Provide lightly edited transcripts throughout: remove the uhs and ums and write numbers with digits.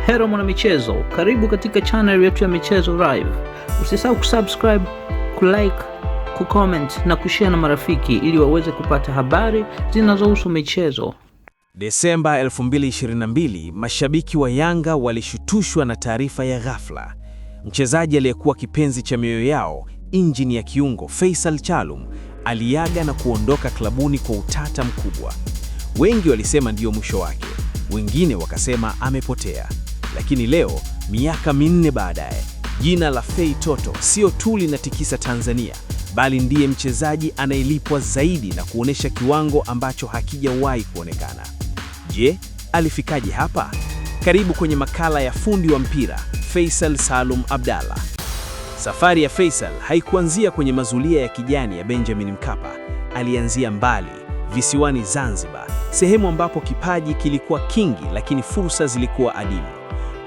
Hello mwana michezo, karibu katika channel yetu ya Michezo Live. Usisahau kusubscribe, kulike, kucomment na kushare na marafiki ili waweze kupata habari zinazohusu michezo. Desemba 2022, mashabiki wa Yanga walishutushwa na taarifa ya ghafla. Mchezaji aliyekuwa kipenzi cha mioyo yao, injini ya kiungo Faisal Salum, aliaga na kuondoka klabuni kwa utata mkubwa. Wengi walisema ndiyo mwisho wake, wengine wakasema amepotea. Lakini leo, miaka 4 baadaye, jina la Fei Toto sio tu linatikisa Tanzania, bali ndiye mchezaji anayelipwa zaidi na kuonesha kiwango ambacho hakijawahi kuonekana. Je, alifikaje hapa? Karibu kwenye makala ya fundi wa mpira, Faisal Salum Abdallah. Safari ya Faisal haikuanzia kwenye mazulia ya kijani ya Benjamin Mkapa. Alianzia mbali, visiwani Zanzibar, sehemu ambapo kipaji kilikuwa kingi lakini fursa zilikuwa adimu.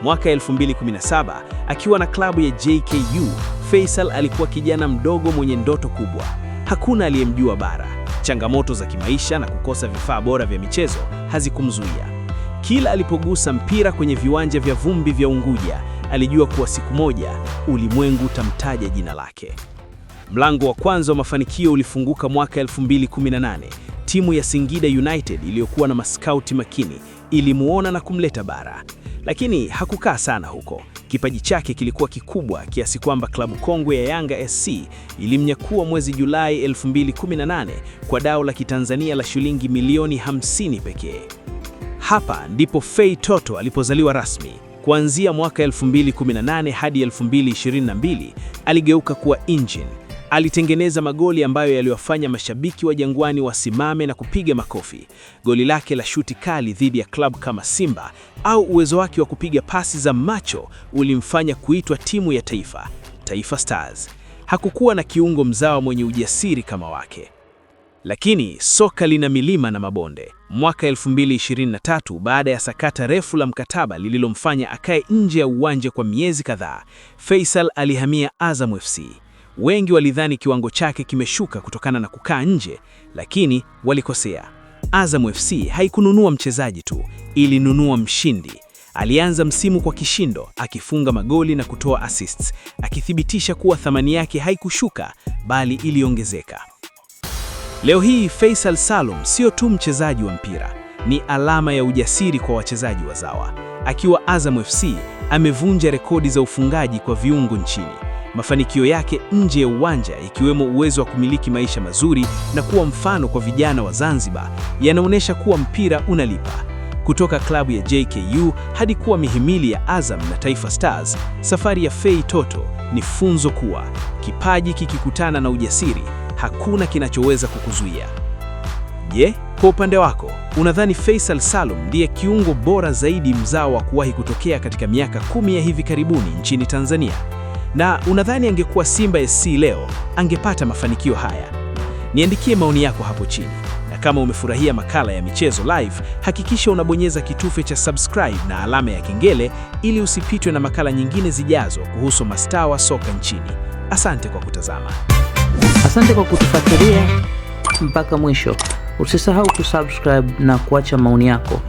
Mwaka 2017, akiwa na klabu ya JKU, Faisal alikuwa kijana mdogo mwenye ndoto kubwa. Hakuna aliyemjua bara. Changamoto za kimaisha na kukosa vifaa bora vya michezo hazikumzuia. Kila alipogusa mpira kwenye viwanja vya vumbi vya Unguja, alijua kuwa siku moja ulimwengu utamtaja jina lake. Mlango wa kwanza wa mafanikio ulifunguka mwaka 2018. Timu ya Singida United iliyokuwa na maskauti makini ilimuona na kumleta bara. Lakini hakukaa sana huko. Kipaji chake kilikuwa kikubwa kiasi kwamba klabu kongwe ya Yanga SC ilimnyakua mwezi Julai 2018 kwa dau la Kitanzania la shilingi milioni 50 pekee. Hapa ndipo Fei Toto alipozaliwa rasmi. Kuanzia mwaka 2018 hadi 2022 aligeuka kuwa engine. Alitengeneza magoli ambayo yaliwafanya mashabiki wa Jangwani wasimame na kupiga makofi. Goli lake la shuti kali dhidi ya klabu kama Simba au uwezo wake wa kupiga pasi za macho ulimfanya kuitwa timu ya taifa, Taifa Stars. Hakukuwa na kiungo mzawa mwenye ujasiri kama wake. Lakini soka lina milima na mabonde. Mwaka 2023, baada ya sakata refu la mkataba lililomfanya akae nje ya uwanja kwa miezi kadhaa, Faisal alihamia Azam FC. Wengi walidhani kiwango chake kimeshuka kutokana na kukaa nje, lakini walikosea. Azam FC haikununua mchezaji tu, ilinunua mshindi. Alianza msimu kwa kishindo, akifunga magoli na kutoa assists, akithibitisha kuwa thamani yake haikushuka bali iliongezeka. Leo hii Faisal Salum sio tu mchezaji wa mpira, ni alama ya ujasiri kwa wachezaji wazawa. Akiwa Azam FC, amevunja rekodi za ufungaji kwa viungo nchini. Mafanikio yake nje ya uwanja, ikiwemo uwezo wa kumiliki maisha mazuri na kuwa mfano kwa vijana wa Zanzibar, yanaonyesha kuwa mpira unalipa. Kutoka klabu ya JKU hadi kuwa mihimili ya Azam na Taifa Stars, safari ya Fei Toto ni funzo kuwa kipaji kikikutana na ujasiri, hakuna kinachoweza kukuzuia. Je, kwa upande wako, unadhani Faisal Salum ndiye kiungo bora zaidi mzao wa kuwahi kutokea katika miaka 10 ya hivi karibuni nchini Tanzania? Na unadhani angekuwa Simba SC leo, angepata mafanikio haya? Niandikie maoni yako hapo chini. Na kama umefurahia makala ya Michezo Live, hakikisha unabonyeza kitufe cha subscribe na alama ya kengele ili usipitwe na makala nyingine zijazo kuhusu mastaa wa soka nchini. Asante kwa kutazama. Asante kwa kutufuatilia mpaka mwisho. Usisahau kusubscribe na kuacha maoni yako.